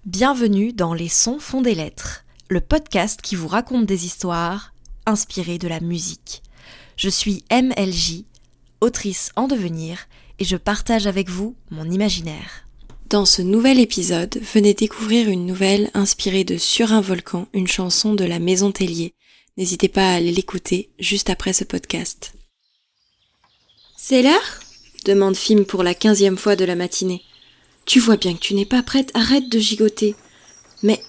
Bienvenue dans Les Sons font des lettres, le podcast qui vous raconte des histoires inspirées de la musique. Je suis MLJ, autrice en devenir, et je partage avec vous mon imaginaire. Dans ce nouvel épisode, venez découvrir une nouvelle inspirée de Sur un volcan, une chanson de la Maison Tellier. N'hésitez pas à aller l'écouter juste après ce podcast. C'est l'heure ? Demande Fim pour la 15e fois de la matinée. Tu vois bien que tu n'es pas prête, arrête de gigoter. Mais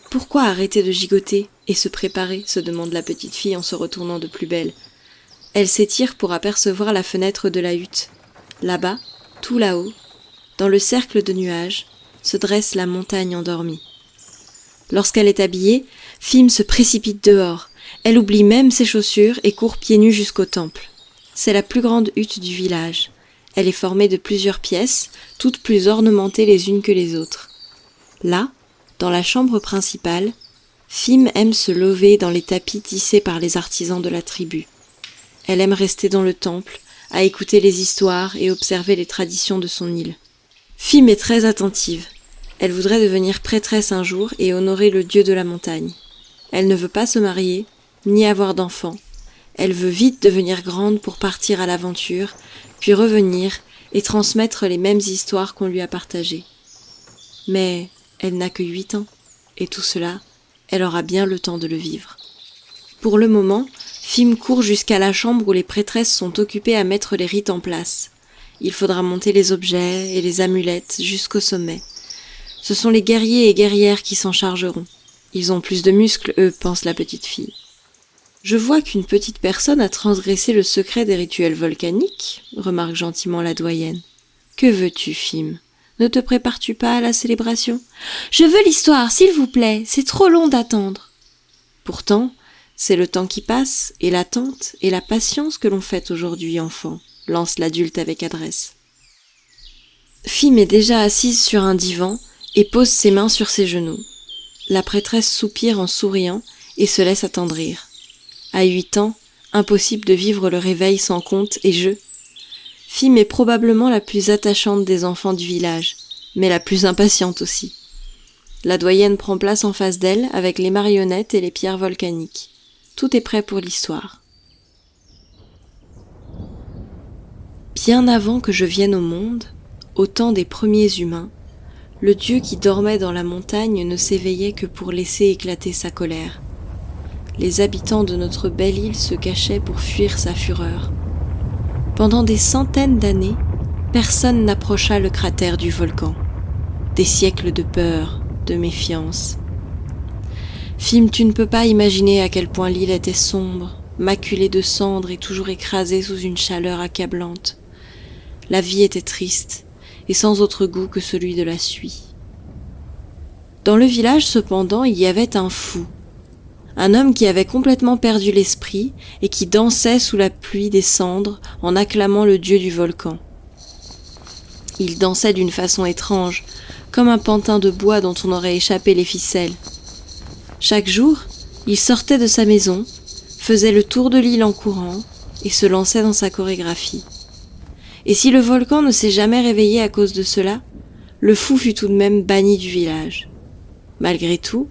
pourquoi arrêter de gigoter et se préparer ? Se demande la petite fille en se retournant de plus belle. Elle s'étire pour apercevoir la fenêtre de la hutte. Là-bas, tout là-haut, dans le cercle de nuages, se dresse la montagne endormie. Lorsqu'elle est habillée, Fim se précipite dehors. Elle oublie même ses chaussures et court pieds nus jusqu'au temple. C'est la plus grande hutte du village. Elle est formée de plusieurs pièces, toutes plus ornementées les unes que les autres. Là, dans la chambre principale, Fim aime se lever dans les tapis tissés par les artisans de la tribu. Elle aime rester dans le temple, à écouter les histoires et observer les traditions de son île. Fim est très attentive. Elle voudrait devenir prêtresse un jour et honorer le dieu de la montagne. Elle ne veut pas se marier, ni avoir d'enfants. Elle veut vite devenir grande pour partir à l'aventure, puis revenir et transmettre les mêmes histoires qu'on lui a partagées. Mais elle n'a que 8 ans, et tout cela, elle aura bien le temps de le vivre. Pour le moment, Fim court jusqu'à la chambre où les prêtresses sont occupées à mettre les rites en place. Il faudra monter les objets et les amulettes jusqu'au sommet. Ce sont les guerriers et guerrières qui s'en chargeront. Ils ont plus de muscles, eux, pense la petite fille. Je vois qu'une petite personne a transgressé le secret des rituels volcaniques, remarque gentiment la doyenne. Que veux-tu, Fim ? Ne te prépares-tu pas à la célébration ? Je veux l'histoire, s'il vous plaît, c'est trop long d'attendre. Pourtant, c'est le temps qui passe, et l'attente, et la patience que l'on fête aujourd'hui, enfant, lance l'adulte avec adresse. Fim est déjà assise sur un divan et pose ses mains sur ses genoux. La prêtresse soupire en souriant et se laisse attendrir. À 8 ans, impossible de vivre le réveil sans conte et jeu. Fim est probablement la plus attachante des enfants du village, mais la plus impatiente aussi. La doyenne prend place en face d'elle avec les marionnettes et les pierres volcaniques. Tout est prêt pour l'histoire. Bien avant que je vienne au monde, au temps des premiers humains, le dieu qui dormait dans la montagne ne s'éveillait que pour laisser éclater sa colère. Les habitants de notre belle île se cachaient pour fuir sa fureur. Pendant des centaines d'années, personne n'approcha le cratère du volcan. Des siècles de peur, de méfiance. Fim, tu ne peux pas imaginer à quel point l'île était sombre, maculée de cendres et toujours écrasée sous une chaleur accablante. La vie était triste et sans autre goût que celui de la suie. Dans le village, cependant, il y avait un fou. Un homme qui avait complètement perdu l'esprit et qui dansait sous la pluie des cendres en acclamant le dieu du volcan. Il dansait d'une façon étrange, comme un pantin de bois dont on aurait échappé les ficelles. Chaque jour, il sortait de sa maison, faisait le tour de l'île en courant et se lançait dans sa chorégraphie. Et si le volcan ne s'est jamais réveillé à cause de cela, le fou fut tout de même banni du village. Malgré tout,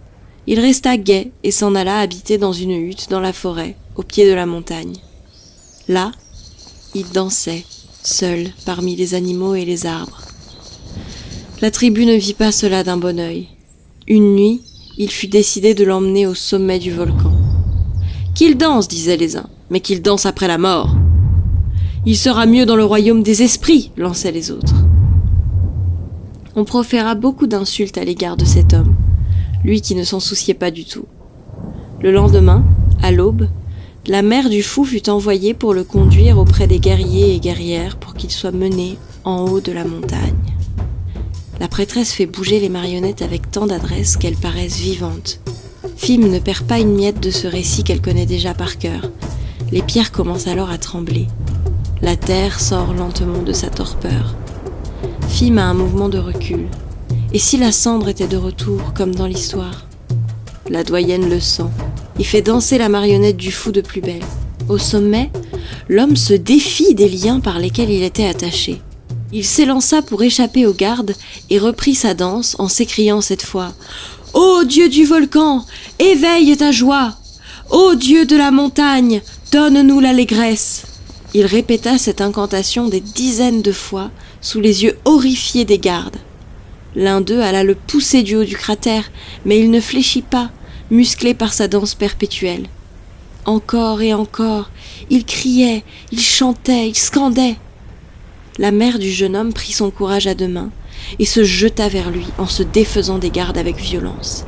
il resta gai et s'en alla habiter dans une hutte dans la forêt, au pied de la montagne. Là, il dansait, seul, parmi les animaux et les arbres. La tribu ne vit pas cela d'un bon œil. Une nuit, il fut décidé de l'emmener au sommet du volcan. « Qu'il danse, disaient les uns, mais qu'il danse après la mort. Il sera mieux dans le royaume des esprits, lançaient les autres. » On proféra beaucoup d'insultes à l'égard de cet homme, lui qui ne s'en souciait pas du tout. Le lendemain, à l'aube, la mère du fou fut envoyée pour le conduire auprès des guerriers et guerrières pour qu'il soit mené en haut de la montagne. La prêtresse fait bouger les marionnettes avec tant d'adresse qu'elles paraissent vivantes. Fim ne perd pas une miette de ce récit qu'elle connaît déjà par cœur. Les pierres commencent alors à trembler. La terre sort lentement de sa torpeur. Fim a un mouvement de recul. Et si la cendre était de retour, comme dans l'histoire ? La doyenne le sent et fait danser la marionnette du fou de plus belle. Au sommet, l'homme se défie des liens par lesquels il était attaché. Il s'élança pour échapper aux gardes et reprit sa danse en s'écriant cette fois « Ô Dieu du volcan, éveille ta joie! Ô Dieu de la montagne, donne-nous l'allégresse !» Il répéta cette incantation des dizaines de fois sous les yeux horrifiés des gardes. L'un d'eux alla le pousser du haut du cratère, mais il ne fléchit pas, musclé par sa danse perpétuelle. Encore et encore, il criait, il chantait, il scandait. La mère du jeune homme prit son courage à deux mains et se jeta vers lui en se défaisant des gardes avec violence.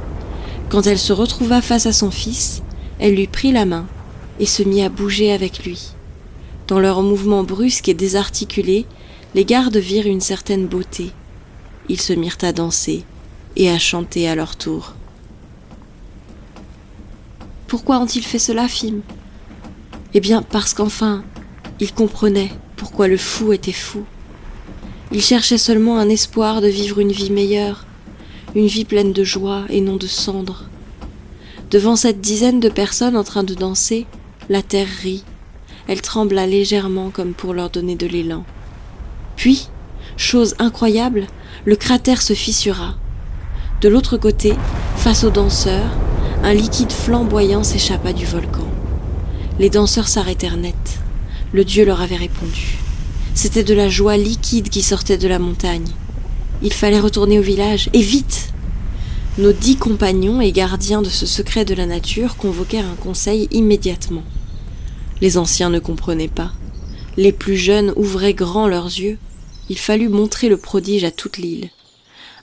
Quand elle se retrouva face à son fils, elle lui prit la main et se mit à bouger avec lui. Dans leurs mouvements brusques et désarticulés, les gardes virent une certaine beauté. Ils se mirent à danser et à chanter à leur tour. Pourquoi ont-ils fait cela, Fim ? Eh bien, parce qu'enfin, ils comprenaient pourquoi le fou était fou. Ils cherchaient seulement un espoir de vivre une vie meilleure, une vie pleine de joie et non de cendres. Devant cette dizaine de personnes en train de danser, la terre rit. Elle trembla légèrement comme pour leur donner de l'élan. Puis, chose incroyable, le cratère se fissura. De l'autre côté, face aux danseurs, un liquide flamboyant s'échappa du volcan. Les danseurs s'arrêtèrent net. Le dieu leur avait répondu. C'était de la joie liquide qui sortait de la montagne. Il fallait retourner au village, et vite! Nos 10 compagnons et gardiens de ce secret de la nature convoquèrent un conseil immédiatement. Les anciens ne comprenaient pas. Les plus jeunes ouvraient grand leurs yeux. Il fallut montrer le prodige à toute l'île.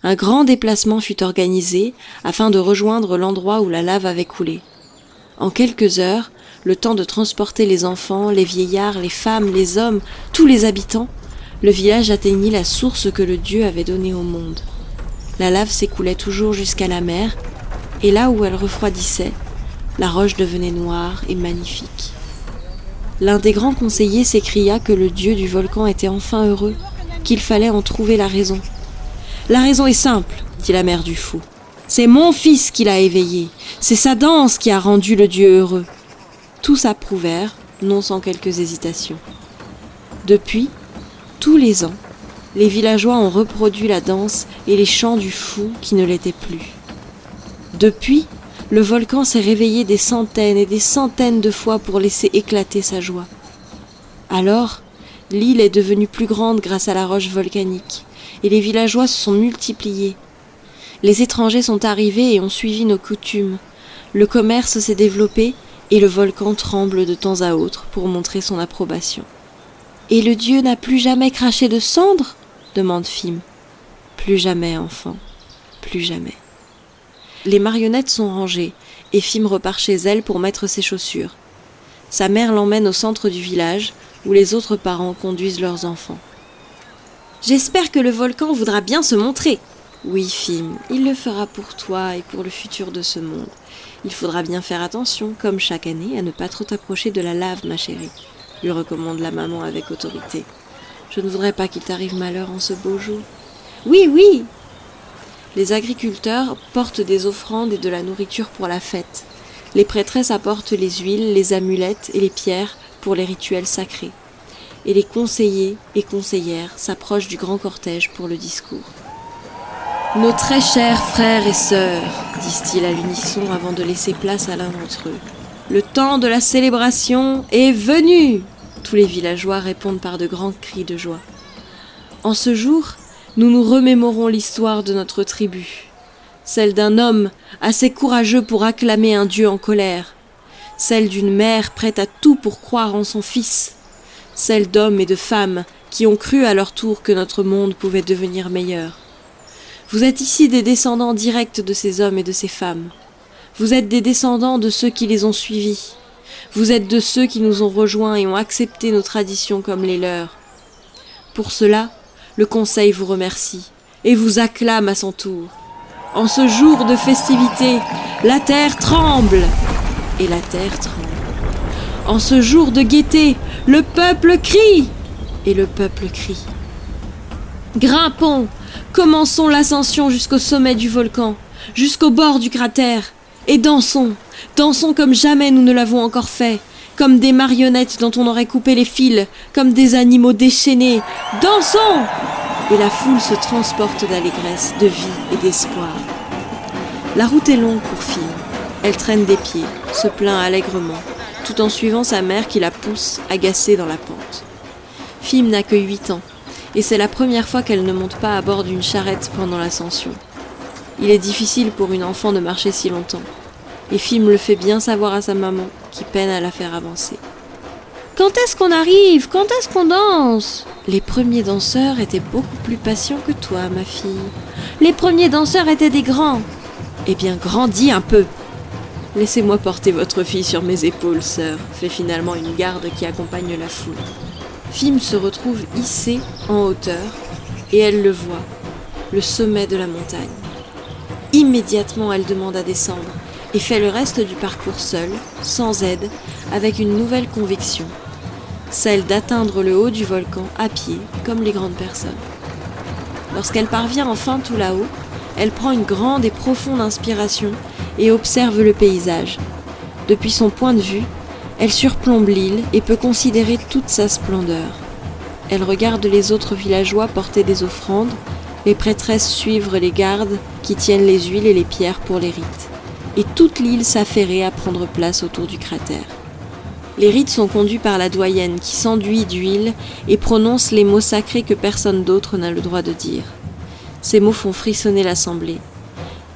Un grand déplacement fut organisé afin de rejoindre l'endroit où la lave avait coulé. En quelques heures, le temps de transporter les enfants, les vieillards, les femmes, les hommes, tous les habitants, le village atteignit la source que le Dieu avait donnée au monde. La lave s'écoulait toujours jusqu'à la mer, et là où elle refroidissait, la roche devenait noire et magnifique. L'un des grands conseillers s'écria que le dieu du volcan était enfin heureux, qu'il fallait en trouver la raison. « La raison est simple, dit la mère du fou. C'est mon fils qui l'a éveillé, c'est sa danse qui a rendu le dieu heureux. » Tous approuvèrent, non sans quelques hésitations. Depuis, tous les ans, les villageois ont reproduit la danse et les chants du fou qui ne l'étaient plus. Depuis, le volcan s'est réveillé des centaines et des centaines de fois pour laisser éclater sa joie. Alors, l'île est devenue plus grande grâce à la roche volcanique, et les villageois se sont multipliés. Les étrangers sont arrivés et ont suivi nos coutumes. Le commerce s'est développé et le volcan tremble de temps à autre pour montrer son approbation. « Et le dieu n'a plus jamais craché de cendres ?» demande Fim. « Plus jamais, enfant, plus jamais. » Les marionnettes sont rangées et Fim repart chez elle pour mettre ses chaussures. Sa mère l'emmène au centre du village où les autres parents conduisent leurs enfants. « J'espère que le volcan voudra bien se montrer. »« Oui, Fim, il le fera pour toi et pour le futur de ce monde. Il faudra bien faire attention, comme chaque année, à ne pas trop t'approcher de la lave, ma chérie, » lui recommande la maman avec autorité. « Je ne voudrais pas qu'il t'arrive malheur en ce beau jour. »« Oui, oui !» Les agriculteurs portent des offrandes et de la nourriture pour la fête. Les prêtresses apportent les huiles, les amulettes et les pierres pour les rituels sacrés. Et les conseillers et conseillères s'approchent du grand cortège pour le discours. « Nos très chers frères et sœurs, disent-ils à l'unisson avant de laisser place à l'un d'entre eux. Le temps de la célébration est venu !» Tous les villageois répondent par de grands cris de joie. En ce jour, nous nous remémorons l'histoire de notre tribu, celle d'un homme assez courageux pour acclamer un dieu en colère, celle d'une mère prête à tout pour croire en son fils, celle d'hommes et de femmes qui ont cru à leur tour que notre monde pouvait devenir meilleur. Vous êtes ici des descendants directs de ces hommes et de ces femmes. Vous êtes des descendants de ceux qui les ont suivis. Vous êtes de ceux qui nous ont rejoints et ont accepté nos traditions comme les leurs. Pour cela, le conseil vous remercie et vous acclame à son tour. En ce jour de festivité, la terre tremble et la terre tremble. En ce jour de gaieté, le peuple crie et le peuple crie. Grimpons, commençons l'ascension jusqu'au sommet du volcan, jusqu'au bord du cratère, et dansons, dansons comme jamais nous ne l'avons encore fait, comme des marionnettes dont on aurait coupé les fils, comme des animaux déchaînés. Dansons ! Et la foule se transporte d'allégresse, de vie et d'espoir. La route est longue pour Fim. Elle traîne des pieds, se plaint allègrement, tout en suivant sa mère qui la pousse, agacée dans la pente. Fim n'a que 8 ans, et c'est la première fois qu'elle ne monte pas à bord d'une charrette pendant l'ascension. Il est difficile pour une enfant de marcher si longtemps, et Fim le fait bien savoir à sa maman, qui peine à la faire avancer. « Quand est-ce qu'on arrive ? Quand est-ce qu'on danse ?» Les premiers danseurs étaient beaucoup plus patients que toi, ma fille. Les premiers danseurs étaient des grands. Eh bien, grandis un peu. Laissez-moi porter votre fille sur mes épaules, sœur, fait finalement une garde qui accompagne la foule. Fim se retrouve hissée en hauteur, et elle le voit, le sommet de la montagne. Immédiatement, elle demande à descendre, et fait le reste du parcours seule, sans aide, avec une nouvelle conviction. Celle d'atteindre le haut du volcan à pied, comme les grandes personnes. Lorsqu'elle parvient enfin tout là-haut, elle prend une grande et profonde inspiration et observe le paysage. Depuis son point de vue, elle surplombe l'île et peut considérer toute sa splendeur. Elle regarde les autres villageois porter des offrandes, les prêtresses suivre les gardes qui tiennent les huiles et les pierres pour les rites, et toute l'île s'affairer à prendre place autour du cratère. Les rites sont conduits par la doyenne qui s'enduit d'huile et prononce les mots sacrés que personne d'autre n'a le droit de dire. Ces mots font frissonner l'assemblée.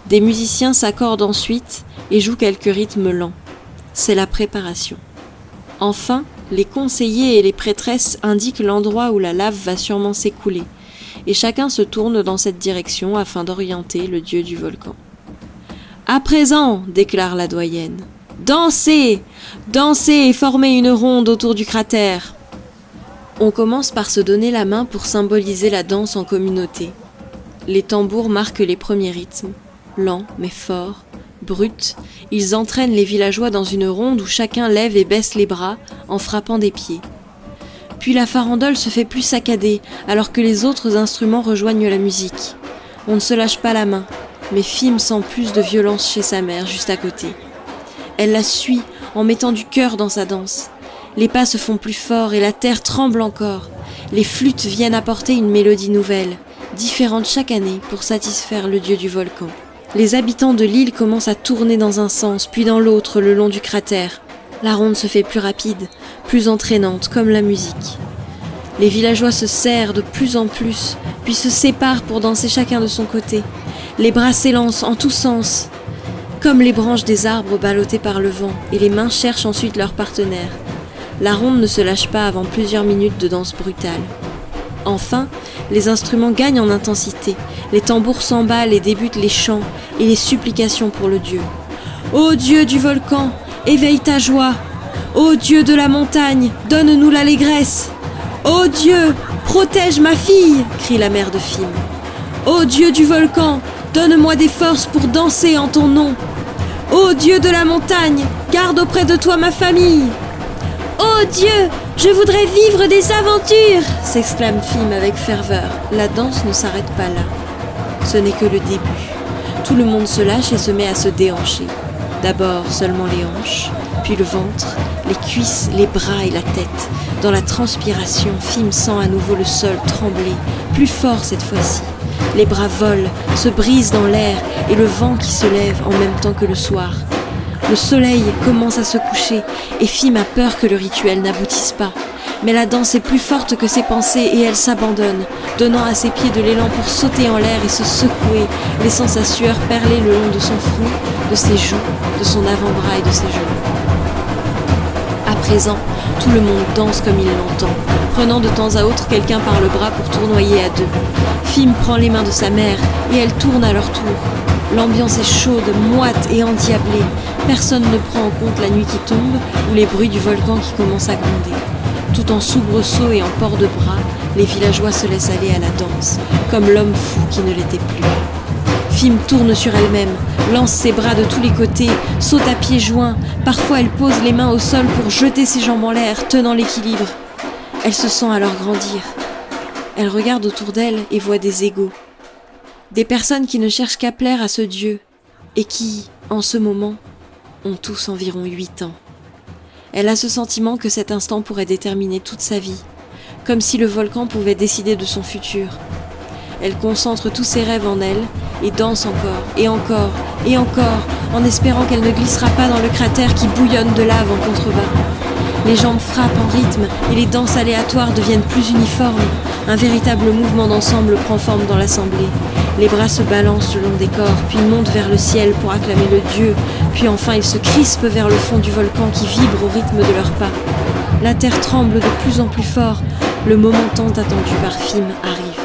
Des musiciens s'accordent ensuite et jouent quelques rythmes lents. C'est la préparation. Enfin, les conseillers et les prêtresses indiquent l'endroit où la lave va sûrement s'écouler, et chacun se tourne dans cette direction afin d'orienter le dieu du volcan. « À présent, déclare la doyenne, dansez, dansez et formez une ronde autour du cratère. » On commence par se donner la main pour symboliser la danse en communauté. Les tambours marquent les premiers rythmes, lents mais forts, bruts. Ils entraînent les villageois dans une ronde où chacun lève et baisse les bras en frappant des pieds. Puis la farandole se fait plus saccadée alors que les autres instruments rejoignent la musique. On ne se lâche pas la main, mais Fim sent plus de violence chez sa mère juste à côté. Elle la suit en mettant du cœur dans sa danse. Les pas se font plus forts et la terre tremble encore. Les flûtes viennent apporter une mélodie nouvelle, différente chaque année pour satisfaire le dieu du volcan. Les habitants de l'île commencent à tourner dans un sens, puis dans l'autre le long du cratère. La ronde se fait plus rapide, plus entraînante, comme la musique. Les villageois se serrent de plus en plus, puis se séparent pour danser chacun de son côté. Les bras s'élancent en tous sens, comme les branches des arbres ballottées par le vent, et les mains cherchent ensuite leur partenaire. La ronde ne se lâche pas avant plusieurs minutes de danse brutale. Enfin, les instruments gagnent en intensité, les tambours s'emballent et débutent les chants et les supplications pour le dieu. « Ô dieu du volcan, éveille ta joie! Ô dieu de la montagne, donne-nous l'allégresse! Ô Dieu, protège ma fille !» crie la mère de Fim. « Ô Dieu du volcan, donne-moi des forces pour danser en ton nom! Ô Dieu de la montagne, garde auprès de toi ma famille !»« Ô Dieu, je voudrais vivre des aventures !» s'exclame Fim avec ferveur. La danse ne s'arrête pas là. Ce n'est que le début. Tout le monde se lâche et se met à se déhancher. D'abord seulement les hanches, puis le ventre, les cuisses, les bras et la tête. Dans la transpiration, Fim sent à nouveau le sol trembler, plus fort cette fois-ci. Les bras volent, se brisent dans l'air et le vent qui se lève en même temps que le soir. Le soleil commence à se coucher et Fim a peur que le rituel n'aboutisse pas. Mais la danse est plus forte que ses pensées et elle s'abandonne, donnant à ses pieds de l'élan pour sauter en l'air et se secouer, laissant sa sueur perler le long de son front, de ses joues, de son avant-bras et de ses genoux. À présent, tout le monde danse comme il l'entend, prenant de temps à autre quelqu'un par le bras pour tournoyer à deux. Fim prend les mains de sa mère et elle tourne à leur tour. L'ambiance est chaude, moite et endiablée. Personne ne prend en compte la nuit qui tombe ou les bruits du volcan qui commencent à gronder. Tout en soubresauts et en port de bras, les villageois se laissent aller à la danse, comme l'homme fou qui ne l'était plus. Fim tourne sur elle-même, lance ses bras de tous les côtés, saute à pieds joints. Parfois elle pose les mains au sol pour jeter ses jambes en l'air, tenant l'équilibre. Elle se sent alors grandir. Elle regarde autour d'elle et voit des égaux. Des personnes qui ne cherchent qu'à plaire à ce Dieu et qui, en ce moment, ont tous environ 8 ans. Elle a ce sentiment que cet instant pourrait déterminer toute sa vie, comme si le volcan pouvait décider de son futur. Elle concentre tous ses rêves en elle et danse encore et encore et encore en espérant qu'elle ne glissera pas dans le cratère qui bouillonne de lave en contrebas. Les jambes frappent en rythme et les danses aléatoires deviennent plus uniformes. Un véritable mouvement d'ensemble prend forme dans l'assemblée. Les bras se balancent le long des corps, puis montent vers le ciel pour acclamer le dieu, puis enfin ils se crispent vers le fond du volcan qui vibre au rythme de leurs pas. La terre tremble de plus en plus fort. Le moment tant attendu par Fim arrive.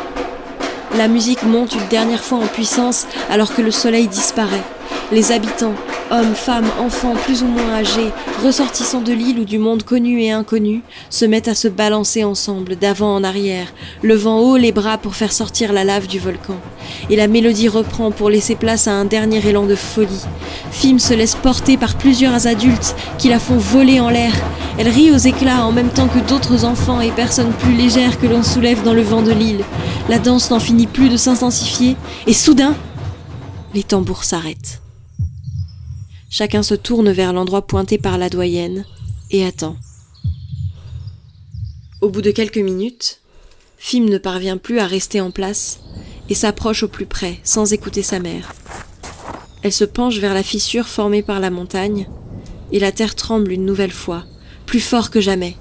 La musique monte une dernière fois en puissance alors que le soleil disparaît. Les habitants, hommes, femmes, enfants plus ou moins âgés, ressortissants de l'île ou du monde connu et inconnu, se mettent à se balancer ensemble, d'avant en arrière, levant haut les bras pour faire sortir la lave du volcan. Et la mélodie reprend pour laisser place à un dernier élan de folie. Fim se laisse porter par plusieurs adultes qui la font voler en l'air. Elle rit aux éclats en même temps que d'autres enfants et personnes plus légères que l'on soulève dans le vent de l'île. La danse n'en finit plus de s'intensifier et soudain, les tambours s'arrêtent. Chacun se tourne vers l'endroit pointé par la doyenne et attend. Au bout de quelques minutes, Fim ne parvient plus à rester en place et s'approche au plus près, sans écouter sa mère. Elle se penche vers la fissure formée par la montagne et la terre tremble une nouvelle fois, plus fort que jamais.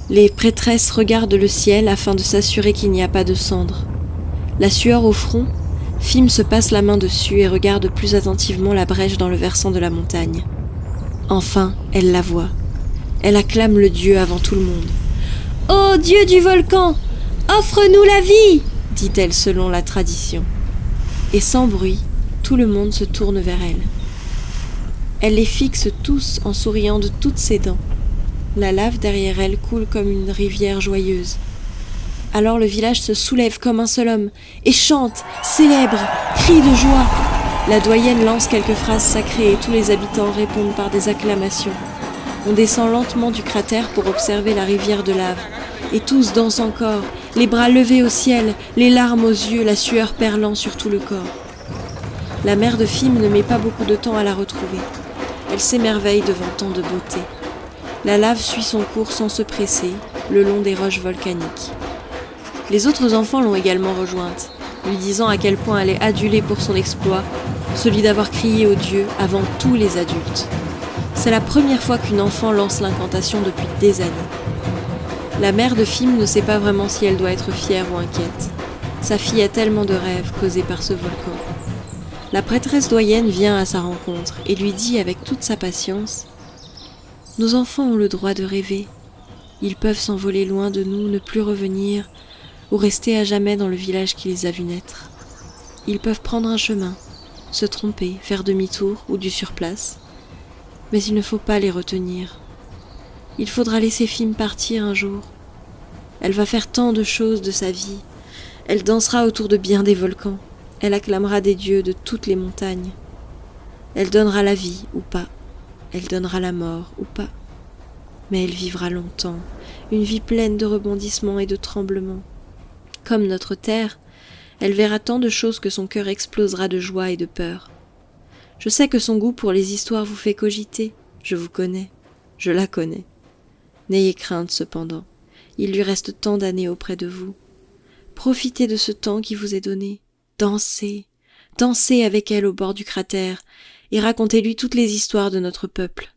Les prêtresses regardent le ciel afin de s'assurer qu'il n'y a pas de cendres. La sueur au front, Fim se passe la main dessus et regarde plus attentivement la brèche dans le versant de la montagne. Enfin, elle la voit. Elle acclame le dieu avant tout le monde. « Ô dieu du volcan, offre-nous la vie !» dit-elle selon la tradition. Et sans bruit, tout le monde se tourne vers elle. Elle les fixe tous en souriant de toutes ses dents. La lave derrière elle coule comme une rivière joyeuse. Alors le village se soulève comme un seul homme et chante, célèbre, crie de joie. La doyenne lance quelques phrases sacrées et tous les habitants répondent par des acclamations. On descend lentement du cratère pour observer la rivière de lave. Et tous dansent encore, les bras levés au ciel, les larmes aux yeux, la sueur perlant sur tout le corps. La mère de Fim ne met pas beaucoup de temps à la retrouver. Elle s'émerveille devant tant de beauté. La lave suit son cours sans se presser, le long des roches volcaniques. Les autres enfants l'ont également rejointe, lui disant à quel point elle est adulée pour son exploit, celui d'avoir crié au dieu avant tous les adultes. C'est la première fois qu'une enfant lance l'incantation depuis des années. La mère de Fim ne sait pas vraiment si elle doit être fière ou inquiète. Sa fille a tellement de rêves causés par ce volcan. La prêtresse doyenne vient à sa rencontre et lui dit avec toute sa patience « Nos enfants ont le droit de rêver. Ils peuvent s'envoler loin de nous, ne plus revenir, ou rester à jamais dans le village qui les a vus naître. Ils peuvent prendre un chemin, se tromper, faire demi-tour ou du surplace, mais il ne faut pas les retenir. Il faudra laisser Fim partir un jour. Elle va faire tant de choses de sa vie. Elle dansera autour de bien des volcans. Elle acclamera des dieux de toutes les montagnes. Elle donnera la vie ou pas. Elle donnera la mort ou pas. Mais elle vivra longtemps, une vie pleine de rebondissements et de tremblements. Comme notre terre, elle verra tant de choses que son cœur explosera de joie et de peur. Je sais que son goût pour les histoires vous fait cogiter. Je vous connais. Je la connais. N'ayez crainte cependant. Il lui reste tant d'années auprès de vous. Profitez de ce temps qui vous est donné. Dansez. Dansez avec elle au bord du cratère et racontez-lui toutes les histoires de notre peuple.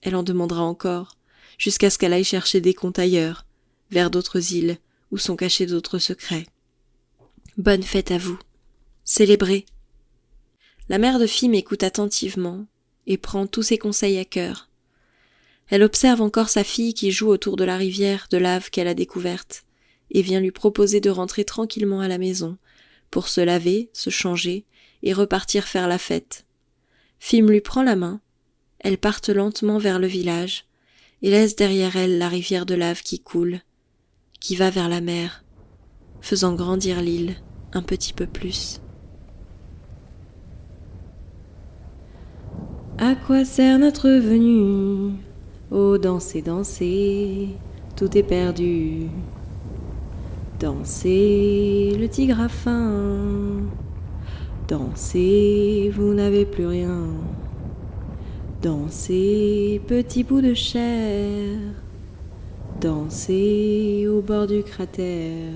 Elle en demandera encore, jusqu'à ce qu'elle aille chercher des contes ailleurs, vers d'autres îles, où sont cachés d'autres secrets. Bonne fête à vous. Célébrez. La mère de Fim écoute attentivement et prend tous ses conseils à cœur. Elle observe encore sa fille qui joue autour de la rivière de lave qu'elle a découverte et vient lui proposer de rentrer tranquillement à la maison pour se laver, se changer et repartir faire la fête. Fim lui prend la main, elles partent lentement vers le village et laissent derrière elles la rivière de lave qui coule, qui va vers la mer, faisant grandir l'île un petit peu plus. À quoi sert notre venue ? Oh, dansez, dansez, tout est perdu. Dansez, le tigre a faim. Dansez, vous n'avez plus rien. dans ces petits bouts de chair, dansez au bord du cratère.